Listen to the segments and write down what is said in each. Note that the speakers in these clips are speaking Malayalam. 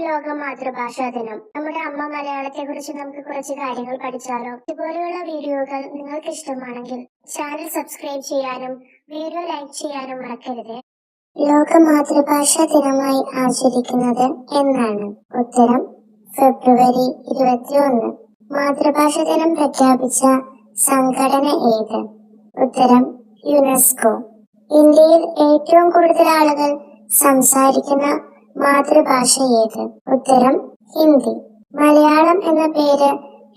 ലോക മാതൃഭാഷാ ദിനം. നമ്മുടെ അമ്മ മലയാളത്തെ കുറിച്ച് നമുക്ക് കുറച്ച് കാര്യങ്ങൾ പഠിച്ചാലോ? ഇതുപോലെയുള്ള വീഡിയോകൾ നിങ്ങൾക്ക് ഇഷ്ടമാണെങ്കിൽ ചാനൽ സബ്സ്ക്രൈബ് ചെയ്യാനും വീഡിയോ ലൈക്ക് ചെയ്യാനും മറക്കരുത്. ലോക മാതൃഭാഷാ ദിനമായി ആചരിക്കുന്നത് എന്നാണ്? ഉത്തരം ഫെബ്രുവരി 21. മാതൃഭാഷാ ദിനം പ്രഖ്യാപിച്ച സംഘടന ഏത്? ഉത്തരം യുനെസ്കോ. ഇന്ത്യയിൽ ഏറ്റവും കൂടുതൽ ആളുകൾ സംസാരിക്കുന്ന മാതൃഭാഷ ഏത്? ഉത്തരം ഹിന്ദി. മലയാളം എന്ന പേര്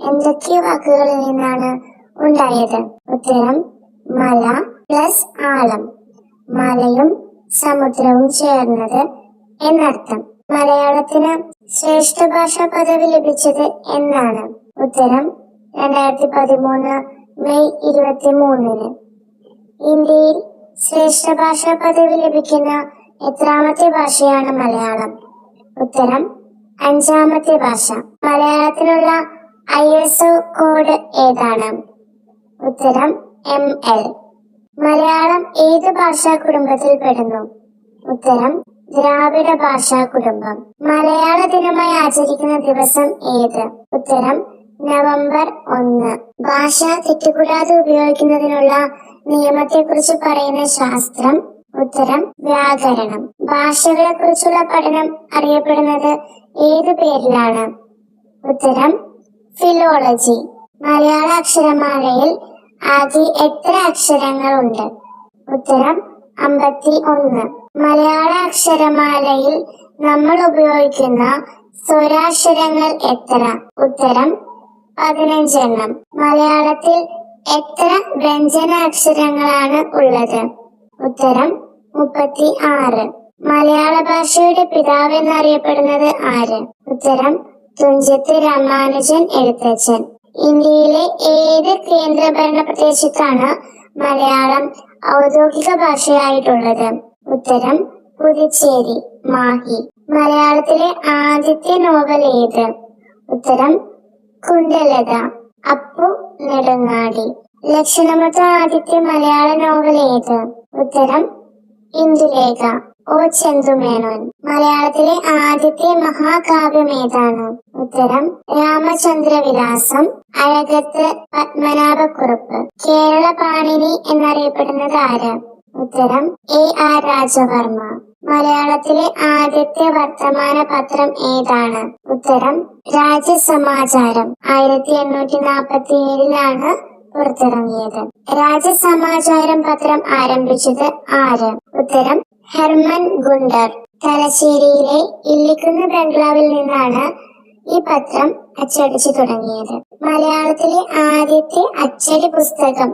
എന്തൊക്കെ വാക്കുകളിൽ നിന്നാണ് ഉണ്ടായത്? ഉത്തരം മല പ്ലസ് ആളം. മലയും സമുദ്രവും ചേർന്നത് എന്നർത്ഥം. മലയാളത്തിന് ശ്രേഷ്ഠ ഭാഷാ പദവി ലഭിച്ചത് എന്നാണ്? ഉത്തരം 2013 മെയ് 23. ഇന്ത്യയിൽ ശ്രേഷ്ഠ ഭാഷാ പദവി ലഭിക്കുന്ന എത്രാമത്തെ ഭാഷയാണ് മലയാളം? ഉത്തരം 5ാമത്തെ ഭാഷ. മലയാളത്തിനുള്ള ISO കോഡ് ഏതാണ്? ഉത്തരം ML. മലയാളം ഏത് ഭാഷാ കുടുംബത്തിൽ പെടുന്നു? ഉത്തരം ദ്രാവിഡ ഭാഷാ കുടുംബം. മലയാള ദിനമായി ആചരിക്കുന്ന ദിവസം ഏത്? ഉത്തരം നവംബർ 1. ഭാഷ തെറ്റുകൂടാതെ ഉപയോഗിക്കുന്നതിനുള്ള നിയമത്തെ കുറിച്ച് പറയുന്ന ശാസ്ത്രം? ഉത്തരം വ്യാകരണം. ഭാഷകളെ കുറിച്ചുള്ള പഠനം അറിയപ്പെടുന്നത് ഏതു പേരിലാണ്? ഉത്തരം ഫിലോളജി. മലയാള അക്ഷരമാലയിൽ ആകെ എത്ര അക്ഷരങ്ങളുണ്ട്? ഉത്തരം 51. മലയാള അക്ഷരമാലയിൽ നമ്മൾ ഉപയോഗിക്കുന്ന സ്വരാക്ഷരങ്ങൾ എത്ര? ഉത്തരം 15 എണ്ണം. മലയാളത്തിൽ എത്ര വ്യഞ്ജന അക്ഷരങ്ങളാണ് ഉള്ളത്? ഉത്തരം 36. മലയാള ഭാഷയുടെ പിതാവ് എന്നറിയപ്പെടുന്നത് ആര്? ഉത്തരം തുഞ്ചത്ത് രാമാനുജൻ എഴുത്തച്ഛൻ. ഇന്ത്യയിലെ ഏത് കേന്ദ്രഭരണ പ്രദേശത്താണ് മലയാളം ഔദ്യോഗിക ഭാഷയായിട്ടുള്ളത്? ഉത്തരം പുതുച്ചേരി, മാഹി. മലയാളത്തിലെ ആദ്യത്തെ നോവൽ ഏത്? ഉത്തരം കുണ്ടലത, അപ്പു നെടുങ്ങാടി. ലക്ഷണമൊത്ത ആദ്യത്തെ മലയാള നോവൽ ഏത്? ഉത്തരം ഇന്ദുലേഖ, O ചന്തുമേനോൻ. മലയാളത്തിലെ ആദ്യത്തെ മഹാകാവ്യം ഏതാണ്? ഉത്തരം രാമചന്ദ്രവിലാസം, അഴകത്ത് പത്മനാഭക്കുറുപ്പ്. കേരള പാണിനി എന്നറിയപ്പെടുന്നത് ആര്? ഉത്തരം AR രാജവർമ്മ. മലയാളത്തിലെ ആദ്യത്തെ വർത്തമാന പത്രം ഏതാണ്? ഉത്തരം രാജസമാചാരം. 1847 പുറത്തിറങ്ങിയത്. രാജസമാചാരം പത്രം ആരംഭിച്ചത് ആര്? ഉത്തരം ഹെർമൻ ഗുണ്ടർ. തലശ്ശേരിയിലെ ഇല്ലിക്കുന്ന് ബംഗ്ലാവിൽ നിന്നാണ് ഈ പത്രം അച്ചടിച്ചു തുടങ്ങിയത്. മലയാളത്തിലെ ആദ്യത്തെ അച്ചടി പുസ്തകം?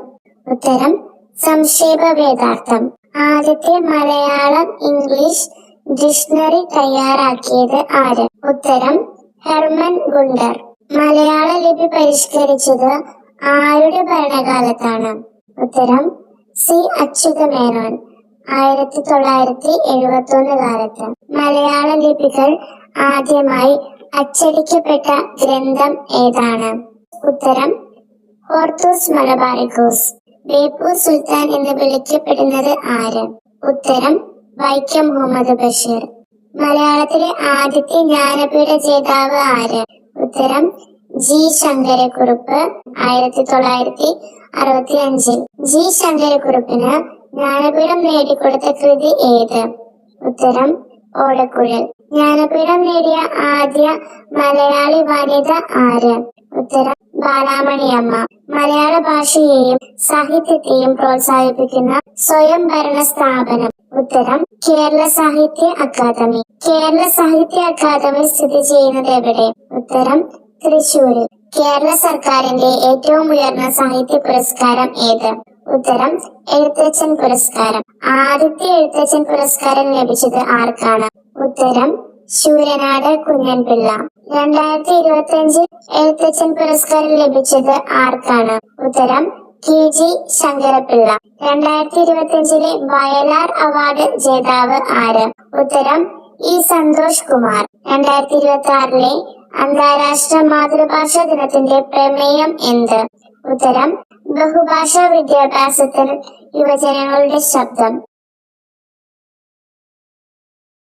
ഉത്തരം സംക്ഷേപ വേദാർത്ഥം. ആദ്യത്തെ മലയാളം ഇംഗ്ലീഷ് ഡിക്ഷണറി തയ്യാറാക്കിയത് ആര്? ഉത്തരം ഹെർമൻ ഗുണ്ടർ. മലയാള ലിപി പരിഷ്കരിച്ചത് ആരുടെ ഭരണകാലത്താണ്? ഉത്തരം C അച്യുതമേനോൻ. 1971 കാലത്ത്. മലയാള ലിപികൾ ആദ്യമായി അച്ചടിക്കപ്പെട്ട ഗ്രന്ഥം ഏതാണ്? ഉത്തരം ഹോർത്തൂസ് മലബാറിക്കോസ്. ബേപ്പൂർ സുൽത്താൻ എന്ന് വിളിക്കപ്പെടുന്നത് ആര്? ഉത്തരം വൈക്കം മുഹമ്മദ് ബഷീർ. മലയാളത്തിലെ ആദ്യത്തെ ജ്ഞാനപീഠ ജേതാവ് ആര്? ഉത്തരം G ശങ്കരക്കുറുപ്പ്. 1965. G ശങ്കരക്കുറുപ്പിന് ജ്ഞാനപീഠം നേടിക്കൊടുത്ത കൃതി ഏത്? ഉത്തരം ഓടക്കുഴൽ. ജ്ഞാനപീഠം നേടിയ ആദ്യ മലയാളി വനിത ആര്? ഉത്തരം ബാലാമണിയമ്മ. മലയാള ഭാഷയെയും സാഹിത്യത്തെയും പ്രോത്സാഹിപ്പിക്കുന്ന സ്വയംഭരണ സ്ഥാപനം? ഉത്തരം കേരള സാഹിത്യ അക്കാദമി. കേരള സാഹിത്യ അക്കാദമി സ്ഥിതി ചെയ്യുന്നത് എവിടെ? ഉത്തരം തൃശൂരിൽ. കേരള സർക്കാരിന്റെ ഏറ്റവും ഉയർന്ന സാഹിത്യ പുരസ്കാരം ഏത്? ഉത്തരം എഴുത്തച്ഛൻ പുരസ്കാരം. ആദ്യത്തെ എഴുത്തച്ഛൻ പുരസ്കാരം ലഭിച്ചത് ആർക്കാണ്? ഉത്തരം ശൂരനാട് കുഞ്ഞൻപിള്ള. 2025 എഴുത്തച്ഛൻ പുരസ്കാരം ലഭിച്ചത് ആർക്കാണ്? ഉത്തരം KG ശങ്കരപ്പിള്ള. 2025 വയലാർ അവാർഡ് ജേതാവ് ആര്? ഉത്തരം E സന്തോഷ് കുമാർ. 2026 അന്താരാഷ്ട്ര മാതൃഭാഷാ ദിനത്തിന്റെ പ്രമേയം എന്ത്? ഉത്തരം ബഹുഭാഷാ വിദ്യാഭ്യാസത്തിൽ യുവജനങ്ങളുടെ ശബ്ദം.